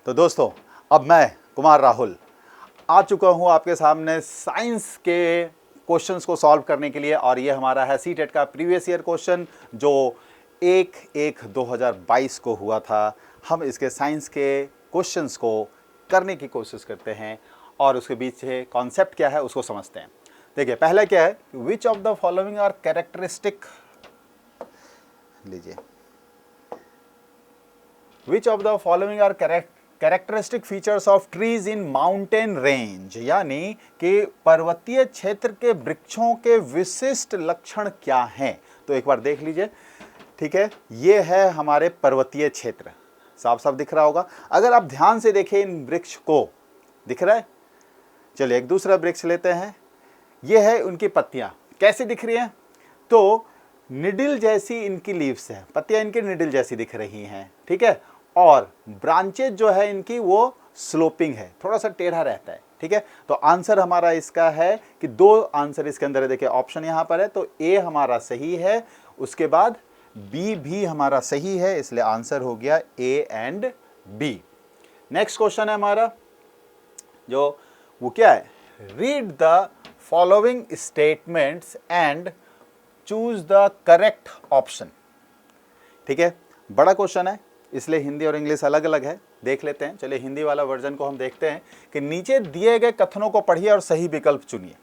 तो दोस्तों, अब मैं कुमार राहुल आ चुका हूँ आपके सामने साइंस के क्वेश्चंस को सॉल्व करने के लिए। और ये हमारा है सीटेट का प्रीवियस ईयर क्वेश्चन जो 1/1/2022 को हुआ था। हम इसके साइंस के क्वेश्चंस को करने की कोशिश करते हैं और उसके पीछे कॉन्सेप्ट क्या है उसको समझते हैं। देखिए, पहला क्या है, which of the following are characteristic, लीजिए, which of the following are characteristic features of trees in mountain range, यानी कि पर्वतीय क्षेत्र के वृक्षों के विशिष्ट लक्षण क्या हैं। तो एक बार देख लीजिए, ठीक है। ये है हमारे पर्वतीय क्षेत्र, साफ साफ दिख रहा होगा। अगर आप ध्यान से देखें इन वृक्ष को, दिख रहा है। चलिए एक दूसरा वृक्ष लेते हैं। ये है उनकी पत्तियां, कैसी दिख रही हैं, तो निडिल जैसी इनकी लीव्स हैं, पत्तियां इनकी निडिल जैसी दिख रही हैं, ठीक है। और ब्रांचेज जो है इनकी वो स्लोपिंग है, थोड़ा सा टेढ़ा रहता है, ठीक है। तो आंसर हमारा इसका है कि दो आंसर इसके अंदर है। देखिए ऑप्शन यहां पर है, तो ए हमारा सही है, उसके बाद बी भी हमारा सही है, इसलिए आंसर हो गया A and B. Next question है हमारा जो वो क्या है, read the following statements and choose the correct option. ठीक है, बड़ा क्वेश्चन है इसलिए हिंदी और इंग्लिश अलग अलग है, देख लेते हैं। चलिए हिंदी वाला वर्जन को हम देखते हैं कि नीचे दिए गए कथनों को पढ़िए और सही विकल्प चुनिए।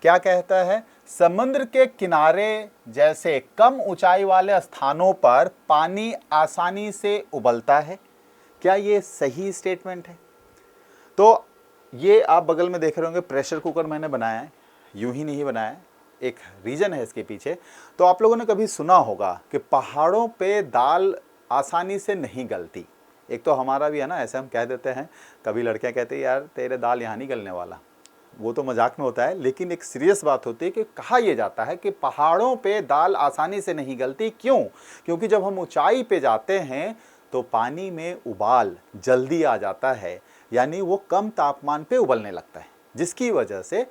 क्या कहता है, समुद्र के किनारे जैसे कम ऊंचाई वाले स्थानों पर पानी आसानी से उबलता है। क्या ये सही स्टेटमेंट है? तो ये आप बगल में देख रहे होंगे प्रेशर कुकर मैंने बनाया है, यूं ही नहीं बनाया है, एक रीजन है इसके पीछे। तो आप लोगों ने कभी सुना होगा कि पहाड़ों पे दाल आसानी से नहीं गलती। एक तो हमारा भी है ना, ऐसे हम कह देते हैं, कभी लड़कियां कहती है यार तेरे दाल यहाँ नहीं गलने वाला, वो तो मजाक में होता है, लेकिन एक सीरियस बात होती है कि कहा यह जाता है कि पहाड़ों पे दाल आसानी से नहीं गलती। क्यों? क्योंकि जब हम ऊंचाई पे जाते हैं तो पानी में उबाल जल्दी आ जाता है, यानी वो कम तापमान पे उबलने लगता है, जिसकी वजह से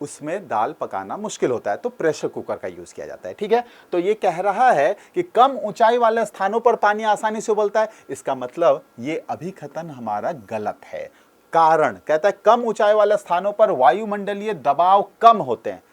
उसमें दाल पकाना मुश्किल होता है, तो प्रेशर कुकर का यूज किया जाता है। ठीक है, तो ये कह रहा है कि कम ऊंचाई वाले स्थानों पर पानी आसानी से उबलता है, इसका मतलब ये अभिकथन हमारा गलत है। कारण कहता है कम ऊंचाई वाले स्थानों पर वायुमंडलीय दबाव कम होते हैं।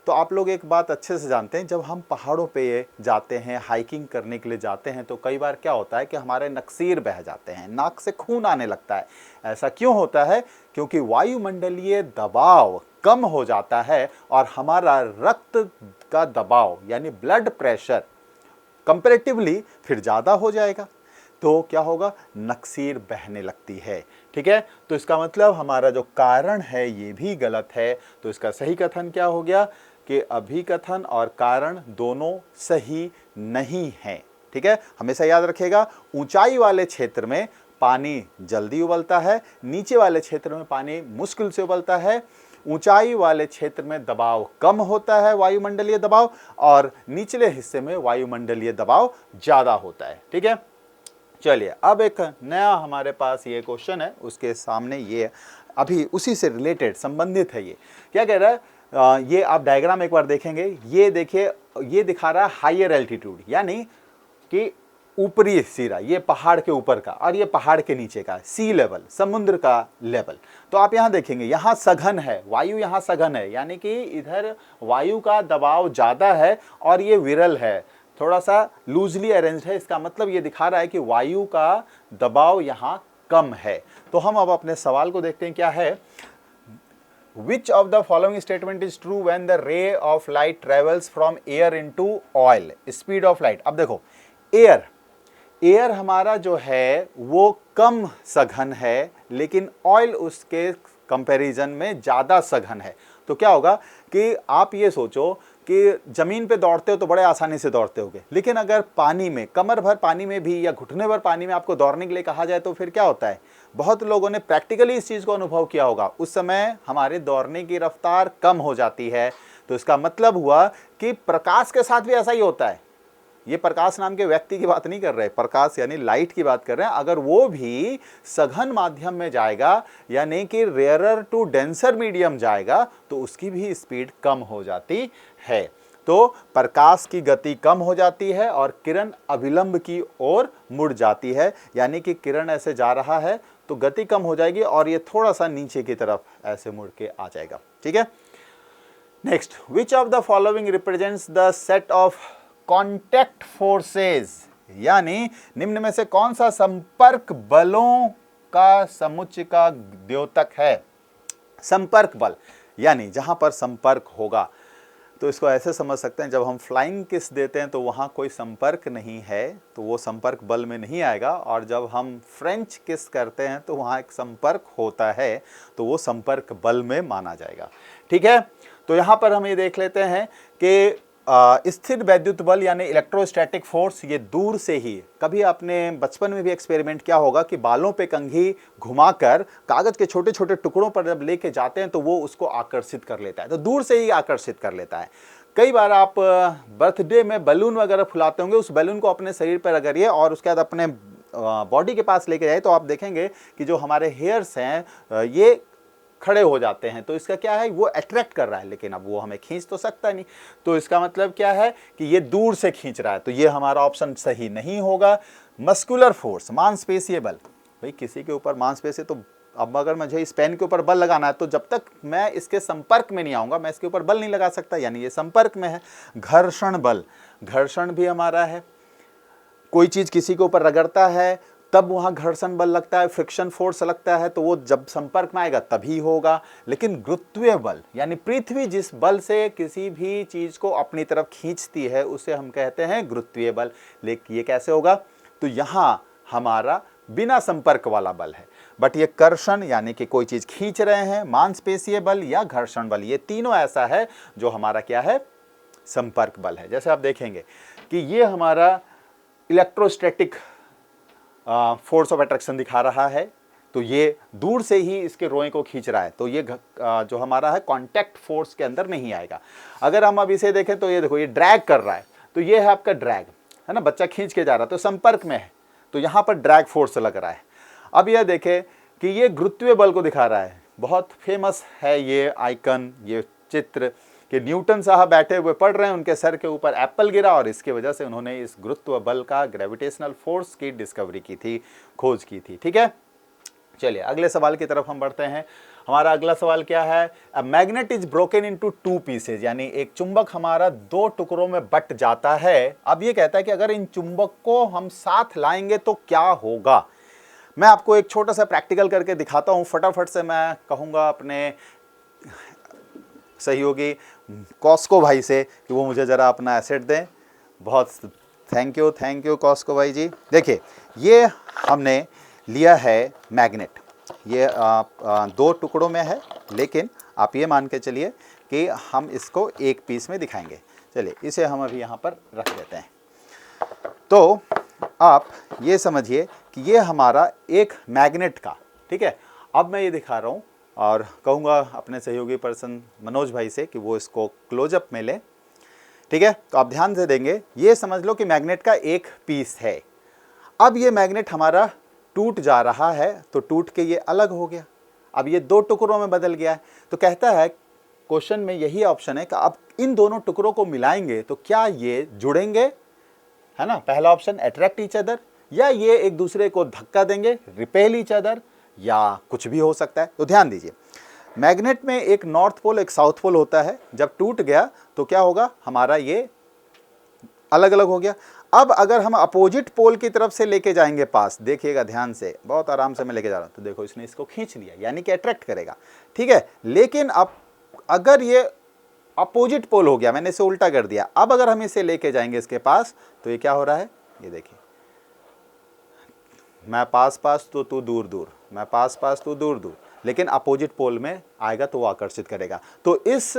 तो आप लोग एक बात अच्छे से जानते हैं, जब हम पहाड़ों पे जाते हैं, हाइकिंग करने के लिए जाते हैं, तो कई बार क्या होता है कि हमारे नक्सीर बह जाते हैं, नाक से खून आने लगता है। ऐसा क्यों होता है? क्योंकि वायुमंडलीय दबाव कम हो जाता है और हमारा रक्त का दबाव यानी ब्लड प्रेशर कंपैरेटिवली फिर ज़्यादा हो जाएगा, तो क्या होगा, नक्सीर बहने लगती है। ठीक है, तो इसका मतलब हमारा जो कारण है ये भी गलत है। तो इसका सही कथन क्या हो गया कि अभिकथन और कारण दोनों सही नहीं है। ठीक है, हमेशा याद रखिएगा, ऊंचाई वाले क्षेत्र में पानी जल्दी उबलता है, नीचे वाले क्षेत्र में पानी मुश्किल से उबलता है। ऊंचाई वाले क्षेत्र में दबाव कम होता है, वायुमंडलीय दबाव, और निचले हिस्से में वायुमंडलीय दबाव ज्यादा होता है। ठीक है, चलिए अब एक नया हमारे पास ये क्वेश्चन है, उसके सामने ये अभी उसी से रिलेटेड संबंधित है। ये क्या कह रहा है, ये आप डायग्राम एक बार देखेंगे, ये देखिए, ये दिखा रहा है हायर एल्टीट्यूड, यानी कि ऊपरी सिरा, ये पहाड़ के ऊपर का और ये पहाड़ के नीचे का सी लेवल, समुद्र का लेवल। तो आप यहाँ देखेंगे, यहाँ सघन है, वायु यहाँ सघन है, यानी कि इधर वायु का दबाव ज़्यादा है और ये विरल है, थोड़ा सा लूजली अरेंज्ड है। इसका मतलब ये दिखा रहा है कि वायु का दबाव यहाँ कम है। तो हम अब अपने सवाल को देखते हैं, क्या है, Which of the following statement is true when the ray of light travels from air into oil? Speed of light। अब देखो, एयर हमारा जो है वो कम सघन है, लेकिन ऑयल उसके कंपैरिजन में ज़्यादा सघन है। तो क्या होगा कि आप ये सोचो कि ज़मीन पे दौड़ते हो तो बड़े आसानी से दौड़ते होगे, लेकिन अगर पानी में, कमर भर पानी में भी या घुटने भर पानी में आपको दौड़ने के लिए कहा जाए तो फिर क्या होता है? बहुत लोगों ने प्रैक्टिकली इस चीज़ को अनुभव किया होगा, उस समय हमारे दौड़ने की रफ्तार कम हो जाती है। तो इसका मतलब हुआ कि प्रकाश के साथ भी ऐसा ही होता है। ये प्रकाश नाम के व्यक्ति की बात नहीं कर रहे, प्रकाश यानी लाइट की बात कर रहे हैं। अगर वो भी सघन माध्यम में जाएगा, यानी कि रेयरर टू डेंसर मीडियम जाएगा, तो उसकी भी स्पीड कम हो जाती है। तो प्रकाश की गति कम हो जाती है और किरण अविलंब की ओर मुड़ जाती है, यानी कि किरण ऐसे जा रहा है तो गति कम हो जाएगी और ये थोड़ा सा नीचे की तरफ ऐसे मुड़ के आ जाएगा। ठीक है, next, which of the following represents the set of contact forces, यानी निम्न में से कौन सा संपर्क बलों का समुच्चय का द्योतक है। संपर्क बल यानी जहां पर संपर्क होगा, तो इसको ऐसे समझ सकते हैं, जब हम फ्लाइंग किस देते हैं तो वहां कोई संपर्क नहीं है तो वो संपर्क बल में नहीं आएगा, और जब हम फ्रेंच किस करते हैं तो वहां एक संपर्क होता है तो वो संपर्क बल में माना जाएगा। ठीक है, तो यहां पर हम ये देख लेते हैं कि स्थिर वैद्युत बल यानी इलेक्ट्रोस्टैटिक फोर्स, ये दूर से ही, कभी आपने बचपन में भी एक्सपेरिमेंट किया होगा कि बालों पे कंघी घुमाकर कागज के छोटे छोटे टुकड़ों पर जब लेके जाते हैं तो वो उसको आकर्षित कर लेता है, तो दूर से ही आकर्षित कर लेता है। कई बार आप बर्थडे में बलून वगैरह फुलाते होंगे, उस बलून को अपने शरीर पर रगड़िए और उसके बाद अपने बॉडी के पास लेके जाए तो आप देखेंगे कि जो हमारे हेयर्स हैं ये खड़े हो जाते हैं, तो इसका क्या है, वो अट्रैक्ट कर रहा है, लेकिन अब वो हमें खींच तो सकता नहीं, तो इसका मतलब क्या है कि ये दूर से खींच रहा है, तो ये हमारा ऑप्शन सही नहीं होगा। मस्कुलर फोर्स, मांसपेशीय बल, भाई किसी के ऊपर मांसपेशी, तो अब अगर मुझे इस पेन के ऊपर बल लगाना है तो जब तक मैं इसके संपर्क में नहीं आऊंगा मैं इसके ऊपर बल नहीं लगा सकता, यानी ये संपर्क में है। घर्षण बल, घर्षण भी हमारा है, कोई चीज किसी के ऊपर रगड़ता है तब वहां घर्षण बल लगता है, फ्रिक्शन फोर्स लगता है, तो वो जब संपर्क में आएगा तभी होगा। लेकिन गुरुत्वीय बल यानी पृथ्वी जिस बल से किसी भी चीज को अपनी तरफ खींचती है उसे हम कहते हैं गुरुत्वीय बल। लेकिन ये कैसे होगा, तो यहां हमारा बिना संपर्क वाला बल है, बट ये कर्षण यानी कि कोई चीज खींच रहे हैं, मांसपेशीय बल या घर्षण बल, ये तीनों ऐसा है जो हमारा क्या है, संपर्क बल है। जैसे आप देखेंगे कि ये हमारा इलेक्ट्रोस्टैटिक फोर्स ऑफ अट्रैक्शन दिखा रहा है, तो ये दूर से ही इसके रोए को खींच रहा है, तो ये जो हमारा है कांटेक्ट फोर्स के अंदर नहीं आएगा। अगर हम अब इसे देखें तो ये देखो ये ड्रैग कर रहा है, तो ये है आपका ड्रैग, है ना, बच्चा खींच के जा रहा है तो संपर्क में है, तो यहाँ पर ड्रैग फोर्स लग रहा है। अब यह देखें कि ये गुरुत्वीय बल को दिखा रहा है, बहुत फेमस है ये आइकन, ये चित्र कि न्यूटन साहब बैठे हुए पढ़ रहे हैं, उनके सर के ऊपर एप्पल गिरा और इसकी वजह से उन्होंने इस गुरुत्व बल का, ग्रेविटेशनल फोर्स की डिस्कवरी की थी, खोज की थी। ठीक है, चलिए अगले सवाल की तरफ हम बढ़ते हैं। हमारा अगला सवाल क्या है, a magnet is broken into two pieces, यानी एक चुंबक हमारा दो टुकड़ों में बट जाता है। अब ये कहता है कि अगर इन चुंबक को हम साथ लाएंगे तो क्या होगा। मैं आपको एक छोटा सा प्रैक्टिकल करके दिखाता हूं, फटाफट से मैं कहूंगा अपने सहयोगी कॉस्को भाई से कि वो मुझे ज़रा अपना एसेट दें। बहुत थैंक यू कॉस्को भाई जी। देखिए ये हमने लिया है मैग्नेट, ये दो टुकड़ों में है, लेकिन आप ये मान के चलिए कि हम इसको एक पीस में दिखाएंगे। चलिए इसे हम अभी यहाँ पर रख देते हैं। तो आप ये समझिए कि ये हमारा एक मैग्नेट का, ठीक है, अब मैं ये दिखा रहा हूँ और कहूँगा अपने सहयोगी पर्सन मनोज भाई से कि वो इसको क्लोजअप में ले। ठीक है, तो आप ध्यान से देंगे, ये समझ लो कि मैग्नेट का एक पीस है। अब ये मैग्नेट हमारा टूट जा रहा है, तो टूट के ये अलग हो गया, अब ये दो टुकड़ों में बदल गया है। तो कहता है क्वेश्चन में यही ऑप्शन है कि अब इन दोनों टुकड़ों को मिलाएंगे तो क्या ये जुड़ेंगे, है ना, पहला ऑप्शन अट्रैक्ट ईच अदर, या ये एक दूसरे को धक्का देंगे रिपेल ईच अदर, या कुछ भी हो सकता है। तो ध्यान दीजिए, मैग्नेट में एक नॉर्थ पोल एक साउथ पोल होता है, जब टूट गया तो क्या होगा, हमारा ये अलग अलग हो गया। अब अगर हम अपोजिट पोल की तरफ से लेके जाएंगे पास, देखिएगा ध्यान से, बहुत आराम से मैं लेके जा रहा हूं, तो देखो इसने इसको खींच लिया, यानी कि अट्रैक्ट करेगा। ठीक है, लेकिन अब अगर ये अपोजिट पोल हो गया, मैंने इसे उल्टा कर दिया, अब अगर हम इसे लेके जाएंगे इसके पास तो ये क्या हो रहा है, ये देखिए, मैं पास पास तो तू दूर दूर, मैं पास पास तू दूर दूर, लेकिन अपोजिट पोल में आएगा तो वो आकर्षित करेगा। तो इस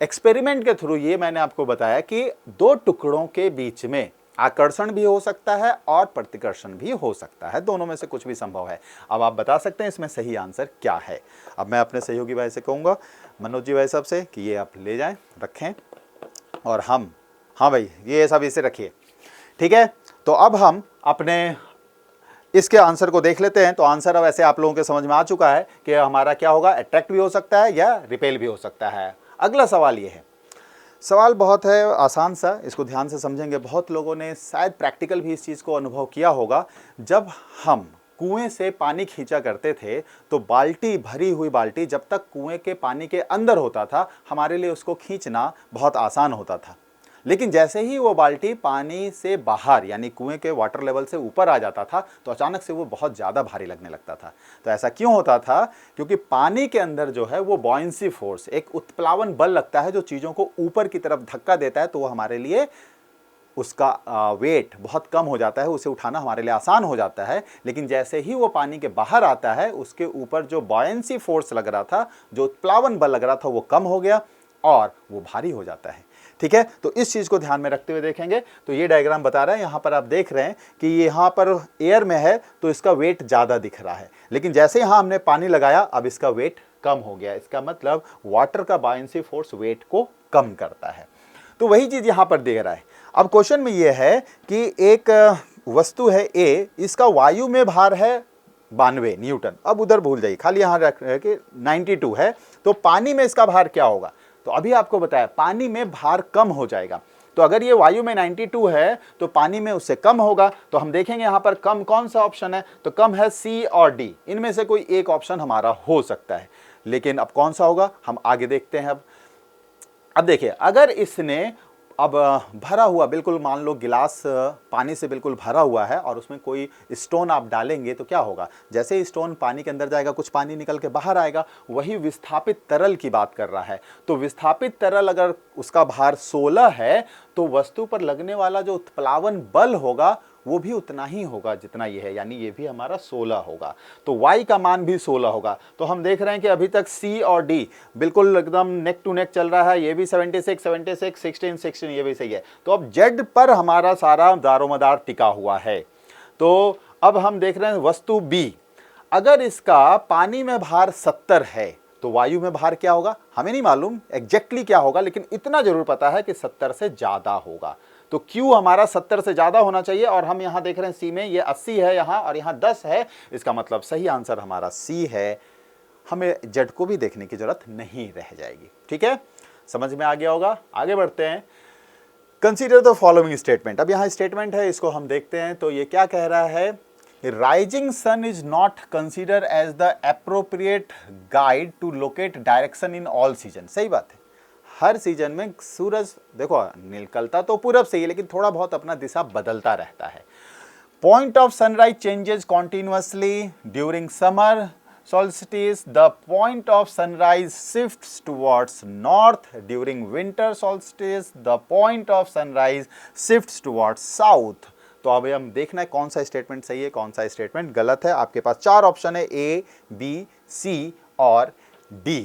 एक्सपेरिमेंट के थ्रू ये मैंने आपको बताया कि दो टुकड़ों के बीच में आकर्षण भी हो सकता है और प्रतिकर्षण भी हो सकता है, दोनों में से कुछ भी संभव है। अब आप बता सकते हैं इसमें सही आंसर क्या है। अब मैं अपने सहयोगी भाई से कहूँगा, मनोज जी भाई साहब से, कि ये आप ले जाएं, रखें, और हम, हाँ भाई ये सब इसे रखिए। ठीक है, तो अब हम अपने इसके आंसर को देख लेते हैं। तो आंसर अब ऐसे आप लोगों के समझ में आ चुका है कि हमारा क्या होगा, अट्रैक्ट भी हो सकता है या रिपेल भी हो सकता है। अगला सवाल ये है, सवाल बहुत है आसान सा, इसको ध्यान से समझेंगे। बहुत लोगों ने शायद प्रैक्टिकल भी इस चीज़ को अनुभव किया होगा। जब हम कुएं से पानी खींचा करते थे तो बाल्टी, भरी हुई बाल्टी जब तक कुएं के पानी के अंदर होता था, हमारे लिए उसको खींचना बहुत आसान होता था। लेकिन जैसे ही वो बाल्टी पानी से बाहर यानी कुएं के वाटर लेवल से ऊपर आ जाता था तो अचानक से वो बहुत ज़्यादा भारी लगने लगता था। तो ऐसा क्यों होता था? क्योंकि पानी के अंदर जो है वो बॉयंसी फोर्स, एक उत्प्लावन बल लगता है जो चीज़ों को ऊपर की तरफ धक्का देता है। तो वो हमारे लिए उसका वेट बहुत कम हो जाता है, उसे उठाना हमारे लिए आसान हो जाता है। लेकिन जैसे ही वो पानी के बाहर आता है, उसके ऊपर जो बॉयंसी फोर्स लग रहा था, जो उत्प्लावन बल लग रहा था, वो कम हो गया और वो भारी हो जाता है। ठीक है, तो इस चीज को ध्यान में रखते हुए देखेंगे। तो ये डायग्राम बता रहा है, यहां पर आप देख रहे हैं कि यहां पर एयर में है तो इसका वेट ज्यादा दिख रहा है, लेकिन जैसे यहां हमने पानी लगाया अब इसका वेट कम हो गया। इसका मतलब वाटर का बायंसी फोर्स वेट को कम करता है। तो वही चीज यहां पर दे रहा है। अब क्वेश्चन में यह है कि एक वस्तु है ए, इसका वायु में भार है 92 न्यूटन। अब उधर भूल जाइए, खाली यहां रख रहे कि 92 है, तो पानी में इसका भार क्या होगा? तो अभी आपको बताया पानी में भार कम हो जाएगा। तो अगर ये वायु में 92 है तो पानी में उससे कम होगा। तो हम देखेंगे यहां पर कम कौन सा ऑप्शन है, तो कम है सी और डी, इनमें से कोई एक ऑप्शन हमारा हो सकता है। लेकिन अब कौन सा होगा हम आगे देखते हैं। अब देखिए, अगर इसने अब भरा हुआ, बिल्कुल मान लो गिलास पानी से बिल्कुल भरा हुआ है और उसमें कोई स्टोन आप डालेंगे तो क्या होगा? जैसे ही स्टोन पानी के अंदर जाएगा कुछ पानी निकल के बाहर आएगा। वही विस्थापित तरल की बात कर रहा है। तो विस्थापित तरल अगर उसका भार 16 है तो वस्तु पर लगने वाला जो उत्प्लावन बल होगा वो भी उतना ही होगा जितना ये है, यानी ये भी हमारा 16 होगा। तो y का मान भी 16 होगा। तो हम देख रहे हैं कि अभी तक C और D बिल्कुल एकदम नेक टू नेक चल रहा है। ये भी 76, 76, 16, 16 ये भी सही है। तो अब Z पर हमारा सारा दारोमदार टिका हुआ है। तो अब हम देख रहे हैं वस्तु B, अगर इसका पानी में भार 70 है तो वायु में भार क्या होगा हमें नहीं मालूम एग्जैक्टली क्या होगा, लेकिन इतना जरूर पता है कि 70 से ज्यादा होगा। तो Q हमारा 70 से ज्यादा होना चाहिए और हम यहां देख रहे हैं C में ये 80 है यहां और यहां 10 है। इसका मतलब सही आंसर हमारा C है। हमें Z को भी देखने की जरूरत नहीं रह जाएगी। ठीक है, समझ में आ गया होगा। आगे बढ़ते हैं। Consider the following statement. अब यहां स्टेटमेंट है, इसको हम देखते हैं। तो ये क्या कह रहा है? Rising sun is not consider as the appropriate guide to locate direction in all season. सही बात है, हर सीजन में सूरज देखो निकलता तो पूरब से ही, लेकिन थोड़ा बहुत अपना दिशा बदलता रहता है। Point of sunrise changes continuously during summer solstice. The point of sunrise shifts towards north during winter solstice. The point of sunrise shifts towards south. तो अब हम देखना है कौन सा स्टेटमेंट सही है, कौन सा स्टेटमेंट गलत है। आपके पास 4 ऑप्शन है, A, B, C और D।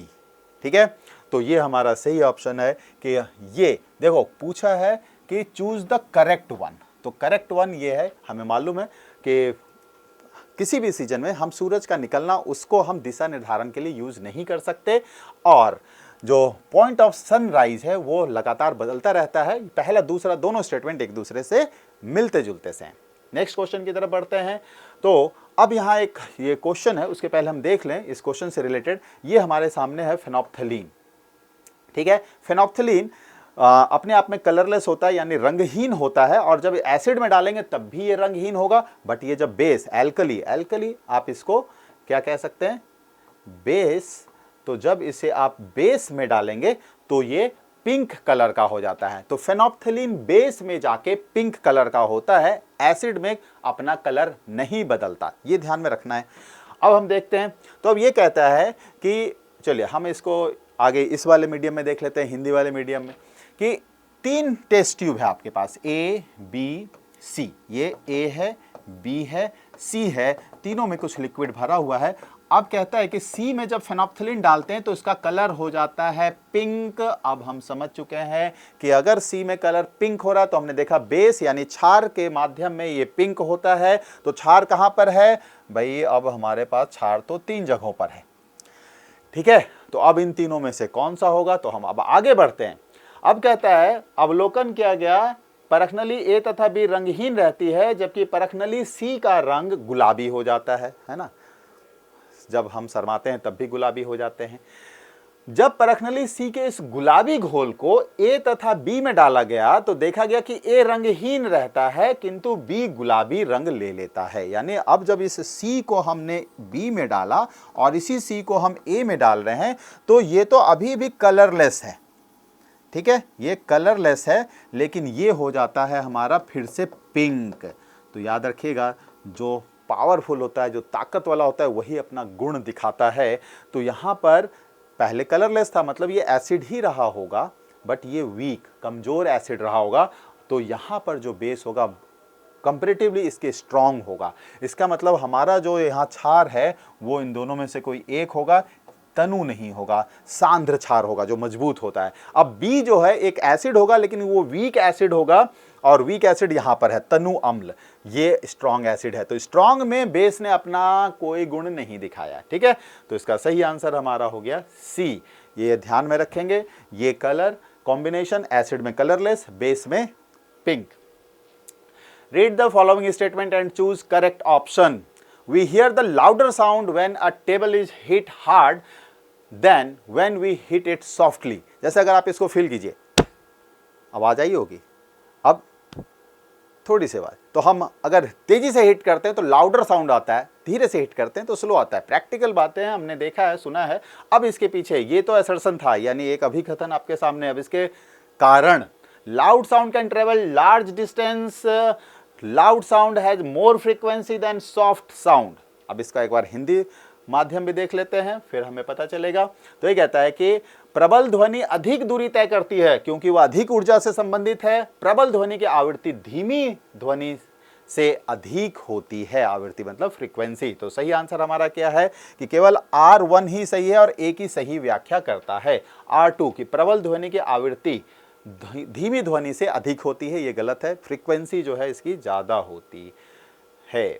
ठीक है, तो ये हमारा सही ऑप्शन है कि ये देखो पूछा है कि चूज द करेक्ट वन। तो करेक्ट वन ये है, हमें मालूम है कि किसी भी सीजन में हम सूरज का निकलना उसको हम दिशा निर्धारण के लिए यूज नहीं कर सकते, और जो पॉइंट ऑफ सनराइज है वो लगातार बदलता रहता है। पहला दूसरा दोनों स्टेटमेंट एक दूसरे से मिलते जुलते से हैं। नेक्स्ट क्वेश्चन की तरफ बढ़ते हैं। तो अब यहाँ एक ये क्वेश्चन है, उसके पहले हम देख लें इस क्वेश्चन से रिलेटेड। ये हमारे सामने है फेनोप्थलीन। ठीक है, फेनोप्थलीन अपने आप में कलरलेस होता है यानी रंगहीन होता है, और जब एसिड में डालेंगे तब भी ये रंगहीन होगा। बट ये जब बेस एल्कली आप इसको क्या कह सकते हैं? बेस। तो जब इसे आप बेस में डालेंगे तो ये पिंक कलर का हो जाता है। तो फेनोप्थलीन बेस में जाके पिंक कलर का होता है, एसिड में अपना कलर नहीं बदलता। ये ध्यान में रखना है। अब हम देखते हैं। तो अब ये कहता है कि चलिए हम इसको आगे इस वाले मीडियम में देख लेते हैं, हिंदी वाले मीडियम में, कि 3 टेस्ट ट्यूब है आपके पास, A, B, C। ये A है, B है, C है, तीनों में कुछ लिक्विड भरा हुआ है। अब कहता है कि C में जब फेनोप्थलीन डालते हैं तो इसका कलर हो जाता है पिंक। अब हम समझ चुके हैं कि अगर C में कलर पिंक हो रहा तो हमने देखा बेस यानी क्षार के माध्यम में ये पिंक होता है। तो क्षार कहां पर है भाई? अब हमारे पास क्षार तो 3 जगहों पर है। ठीक है, तो अब इन तीनों में से कौन सा होगा? तो हम अब आगे बढ़ते हैं। अब कहता है अवलोकन किया गया, परखनली A तथा B रंगहीन रहती है जबकि परखनली C का रंग गुलाबी हो जाता है ना? जब हम शर्माते हैं तब भी गुलाबी हो जाते हैं। जब परखनली सी के इस गुलाबी घोल को ए तथा बी में डाला गया तो देखा गया कि ए रंगहीन रहता है किंतु बी गुलाबी रंग ले लेता है। यानी अब जब इस सी को हमने बी में डाला और इसी सी को हम ए में डाल रहे हैं तो ये तो अभी भी कलरलेस है, ठीक है, ये कलरलेस है, लेकिन ये हो जाता है हमारा फिर से पिंक। तो याद रखिएगा, जो पावरफुल होता है, जो ताकत वाला होता है, वही अपना गुण दिखाता है। तो यहाँ पर पहले कलरलेस था, मतलब ये एसिड ही रहा होगा, बट ये वीक कमजोर एसिड रहा होगा। तो यहाँ पर जो बेस होगा कंपैरेटिवली इसके स्ट्रांग होगा। इसका मतलब हमारा जो यहाँ क्षार है वो इन दोनों में से कोई एक होगा, तनु नहीं होगा, सांद्र क्षार होगा जो मजबूत होता है। अब बी जो है एक एसिड होगा, लेकिन वो वीक एसिड होगा, और वीक एसिड यहां पर है तनु अम्ल, ये स्ट्रॉन्ग एसिड है। तो स्ट्रॉन्ग में बेस ने अपना कोई गुण नहीं दिखाया, ठीक है। तो इसका सही आंसर हमारा हो गया सी। ये ध्यान में रखेंगे, ये कलर कॉम्बिनेशन, एसिड में कलरलेस, बेस में pink. Read the following statement and choose correct option. We hear the louder sound when a table is hit hard than when we hit it softly. जैसे अगर आप इसको feel कीजिए, आवाज आई होगी, अब थोड़ी सी आवाज, तो हम अगर तेजी से हिट करते हैं तो लाउडर साउंड आता है, धीरे से हिट करते हैं तो स्लो आता है। प्रैक्टिकल बातें हैं, हमने देखा है, सुना है। अब इसके पीछे ये तो असर्शन था, यानी एक अभिकथन आपके सामने। अब इसके कारण, loud sound can travel large distance, loud sound has more frequency than soft sound. अब इसका एक बार हिंदी माध्यम भी देख लेते हैं, फिर हमें पता चलेगा। तो ये कहता है कि प्रबल ध्वनि अधिक दूरी तय करती है क्योंकि वह अधिक ऊर्जा से संबंधित है। प्रबल ध्वनि की आवृत्ति धीमी ध्वनि से अधिक होती है। आवृत्ति मतलब फ्रीक्वेंसी। तो सही आंसर हमारा क्या है कि केवल R1 ही सही है और एक ही सही व्याख्या करता है, R2 की प्रबल ध्वनि की आवृत्ति धीमी ध्वनि से अधिक होती है। ये गलत है, फ्रीक्वेंसी जो है इसकी ज्यादा होती है।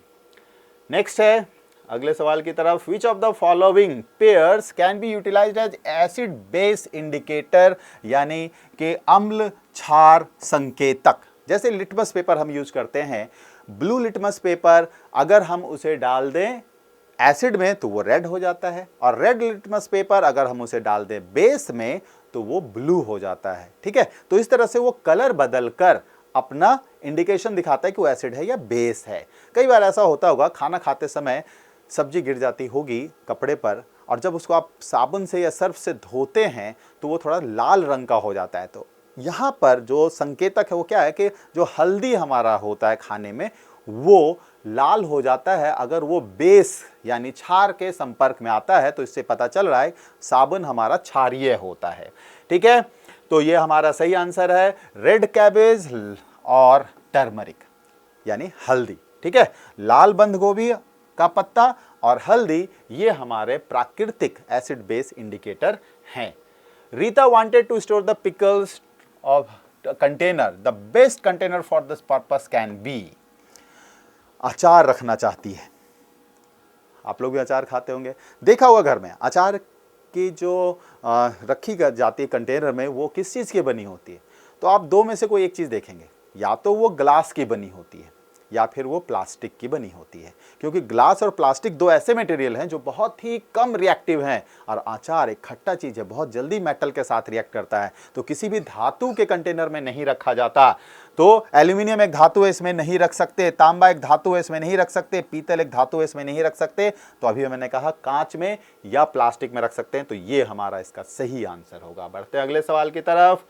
नेक्स्ट है अगले सवाल की तरफ। Which of the following pairs can be utilised as acid base indicator, यानी कि अम्ल क्षार संकेतक। जैसे लिटमस पेपर हम यूज करते हैं, ब्लू लिटमस पेपर अगर हम उसे डाल दें एसिड में तो वो रेड हो जाता है, और रेड लिटमस पेपर अगर हम उसे डाल दें बेस में तो वो ब्लू हो जाता है, ठीक है। तो इस तरह से वो कलर बदलकर अपना इंडिकेशन दिखाता है कि वो एसिड है या बेस है। कई बार ऐसा होता होगा, खाना खाते समय सब्जी गिर जाती होगी कपड़े पर, और जब उसको आप साबुन से या सर्फ से धोते हैं तो वो थोड़ा लाल रंग का हो जाता है। तो यहाँ पर जो संकेतक है वो क्या है कि जो हल्दी हमारा होता है खाने में, वो लाल हो जाता है अगर वो बेस यानी क्षार के संपर्क में आता है। तो इससे पता चल रहा है साबुन हमारा क्षारीय होता है, ठीक है। तो ये हमारा सही आंसर है रेड कैबेज और टर्मरिक यानी हल्दी, ठीक है। लाल बंद गोभी का पत्ता और हल्दी ये हमारे प्राकृतिक एसिड बेस इंडिकेटर हैं। Rita wanted to store the pickles of container, the best container for this purpose can be. अचार रखना चाहती है। आप लोग भी अचार खाते होंगे, देखा होगा घर में अचार की जो रखी जाती है कंटेनर में, वो किस चीज़ की बनी होती है। तो आप दो में से कोई एक चीज़ देखेंगे, या तो वो ग्लास की बनी होती है या फिर वो प्लास्टिक की बनी होती है, क्योंकि ग्लास और प्लास्टिक दो ऐसे मटेरियल हैं जो बहुत ही कम रिएक्टिव हैं, और अचार एक खट्टा चीज़ है, बहुत जल्दी मेटल के साथ रिएक्ट करता है। तो किसी भी धातु के कंटेनर में नहीं रखा जाता। तो एल्यूमिनियम एक धातु है, इसमें नहीं रख सकते, तांबा एक धातु है, इसमें नहीं रख सकते, पीतल एक धातु है, इसमें नहीं रख सकते। तो अभी मैंने कहा कांच में या प्लास्टिक में रख सकते हैं। तो ये हमारा इसका सही आंसर होगा। बढ़ते अगले सवाल की तरफ।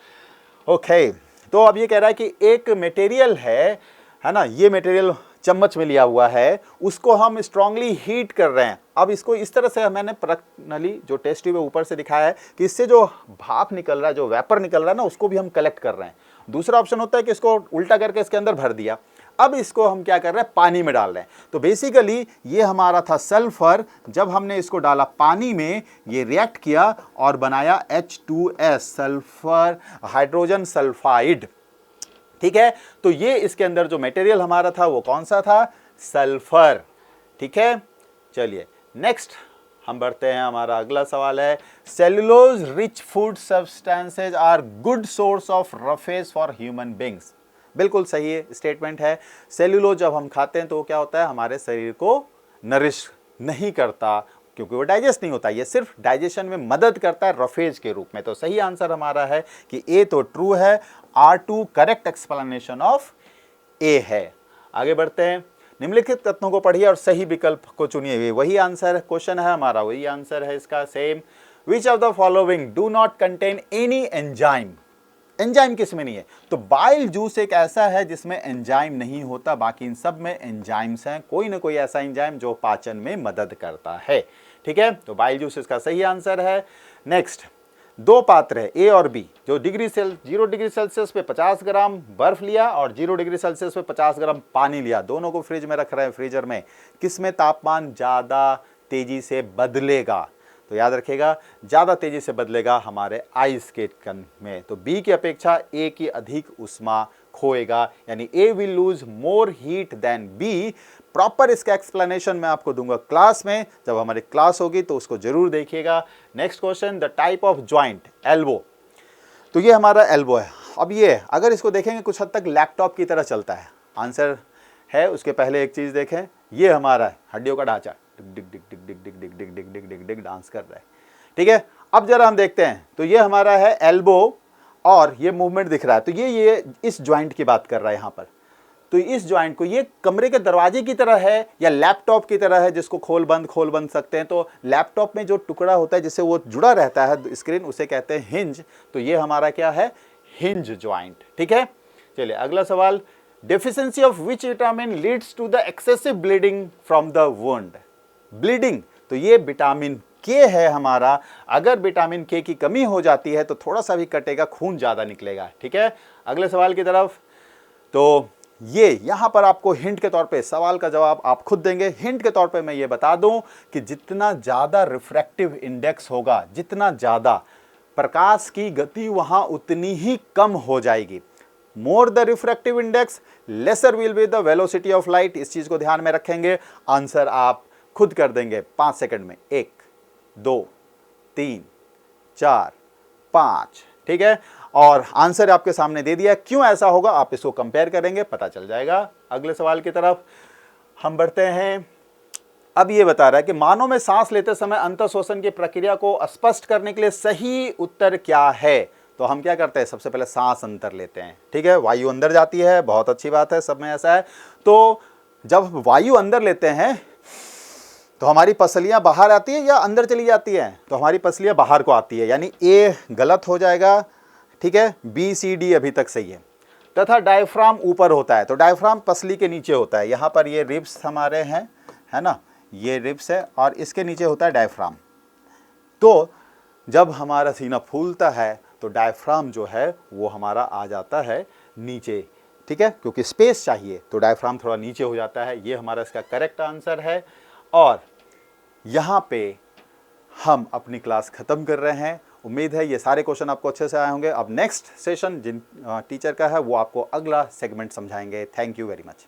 ओके, तो अब ये कह रहा है कि एक मटेरियल है ना, ये मटेरियल चम्मच में लिया हुआ है, उसको हम स्ट्रांगली हीट कर रहे हैं। अब इसको इस तरह से मैंने प्रैक्टिकली जो टेस्ट ट्यूब ऊपर से दिखाया है कि इससे जो भाप निकल रहा है, जो वेपर निकल रहा है ना, उसको भी हम कलेक्ट कर रहे हैं। दूसरा ऑप्शन होता है कि इसको उल्टा करके इसके अंदर भर दिया। अब इसको हम क्या कर रहे हैं, पानी में डाल रहे हैं। तो बेसिकली ये हमारा था सल्फर, जब हमने इसको डाला पानी में, ये रिएक्ट किया और बनाया H2S, सल्फर हाइड्रोजन सल्फाइड, ठीक है। तो ये इसके अंदर जो मटेरियल हमारा था वो कौन सा था, सल्फर, ठीक है। चलिए नेक्स्ट हम बढ़ते हैं। हमारा अगला सवाल है, cellulose rich food substances are good source of roughage for human beings. बिल्कुल सही स्टेटमेंट है। सेल्यूलोज जब हम खाते हैं तो क्या होता है, हमारे शरीर को नरिश नहीं करता, क्योंकि वो डाइजेस्ट नहीं होता, ये सिर्फ डाइजेशन में मदद करता है रफेज के रूप में। तो सही आंसर हमारा है कि ए तो ट्रू है, R2 करेक्ट एक्सप्लेनेशन ऑफ ए है। आगे बढ़ते हैं, निम्नलिखित तत्वों को पढ़िए और सही विकल्प को चुनिए। वही आंसर क्वेश्चन है हमारा, वही आंसर है इसका same. Which of the following do not contain any enzyme. Enzyme किसमें नहीं है? तो बाइल जूस एक ऐसा है जिसमें एंजाइम नहीं होता, बाकी इन सब में एंजाइम्स हैं, कोई ना कोई ऐसा एंजाइम जो पाचन में मदद करता है। ठीक है, तो बाइल जूस इसका सही आंसर है। नेक्स्ट, दो पात्र है ए और बी, जो 0 डिग्री सेल्सियस पे 50 ग्राम बर्फ लिया और 0 डिग्री सेल्सियस पे 50 ग्राम पानी लिया, दोनों को फ्रिज में रख रहे हैं फ्रीजर में, किसमें तापमान ज़्यादा तेजी से बदलेगा? तो याद रखिएगा, ज़्यादा तेजी से बदलेगा हमारे आइस के कण में। तो बी की अपेक्षा ए की अधिक उष्मा खोएगा, यानी A will lose more heat than B. Proper इसका एक्सप्लेनेशन मैं आपको दूंगा क्लास में, जब हमारी क्लास होगी तो उसको जरूर देखिएगा। Next question, the type of joint elbow. तो ये हमारा एल्बो है। अब ये अगर इसको देखेंगे कुछ हद तक लैपटॉप की तरह चलता है। आंसर है, उसके पहले एक चीज देखें, ये हमारा हड्डियों का ढांचा डिग डिग डिग डिग डिग डिग डिग डिग डिग डिग डिग डांस कर रहा है। ठीक है, अब जरा हम देखते हैं, तो ये हमारा है एल्बो और ये मूवमेंट दिख रहा है, तो ये इस जॉइंट की बात कर रहा है यहाँ पर। तो इस जॉइंट को, ये कमरे के दरवाजे की तरह है या लैपटॉप की तरह है जिसको खोल बंद सकते हैं। तो लैपटॉप में जो टुकड़ा होता है जिससे वो जुड़ा रहता है स्क्रीन, उसे कहते हैं हिंज। तो ये हमारा क्या है? Hinge joint. ठीक है, चलिए अगला सवाल, deficiency of which vitamin leads to the excessive bleeding from the wound. Bleeding, तो ये विटामिन के है हमारा। अगर विटामिन के की कमी हो जाती है तो थोड़ा सा भी कटेगा, खून ज्यादा निकलेगा। ठीक है, अगले सवाल की तरफ। तो ये यहां पर आपको हिंट के तौर पे, सवाल का जवाब आप खुद देंगे। हिंट के तौर पे मैं ये बता दूं कि जितना ज्यादा रिफ्रैक्टिव इंडेक्स होगा, जितना ज्यादा प्रकाश की गति वहां उतनी ही कम हो जाएगी। More the refractive index laser will be the velocity of light. इस चीज को ध्यान में रखेंगे। आंसर आप खुद कर देंगे 5 सेकंड में। 1 2 3 4 5। ठीक है, और आंसर आपके सामने दे दिया। क्यों ऐसा होगा आप इसको कंपेयर करेंगे, पता चल जाएगा। अगले सवाल की तरफ हम बढ़ते हैं। अब ये बता रहा है कि मानव में सांस लेते समय अंतःश्वसन की प्रक्रिया को स्पष्ट करने के लिए सही उत्तर क्या है? तो हम क्या करते हैं, सबसे पहले सांस अंदर लेते हैं। ठीक है, वायु अंदर जाती है, बहुत अच्छी बात है, सब में ऐसा है। तो जब वायु अंदर लेते हैं तो हमारी पसलियां बाहर आती है या अंदर चली जाती है? तो हमारी पसलियां बाहर को आती है, यानी ए गलत हो जाएगा। ठीक है, बी सी डी अभी तक सही है। तथा डायफ्राम ऊपर होता है, तो डायफ्राम पसली के नीचे होता है। यहाँ पर ये रिब्स हमारे हैं, है ना, ये रिब्स है और इसके नीचे होता है डायफ्राम। तो जब हमारा सीना फूलता है तो डायफ्राम जो है वो हमारा आ जाता है नीचे। ठीक है, क्योंकि स्पेस चाहिए तो डायफ्राम थोड़ा नीचे हो जाता है। ये हमारा इसका करेक्ट आंसर है। और यहाँ पे हम अपनी क्लास खत्म कर रहे हैं। उम्मीद है ये सारे क्वेश्चन आपको अच्छे से आए होंगे। अब नेक्स्ट सेशन जिन टीचर का है वो आपको अगला सेगमेंट समझाएंगे। Thank you very much.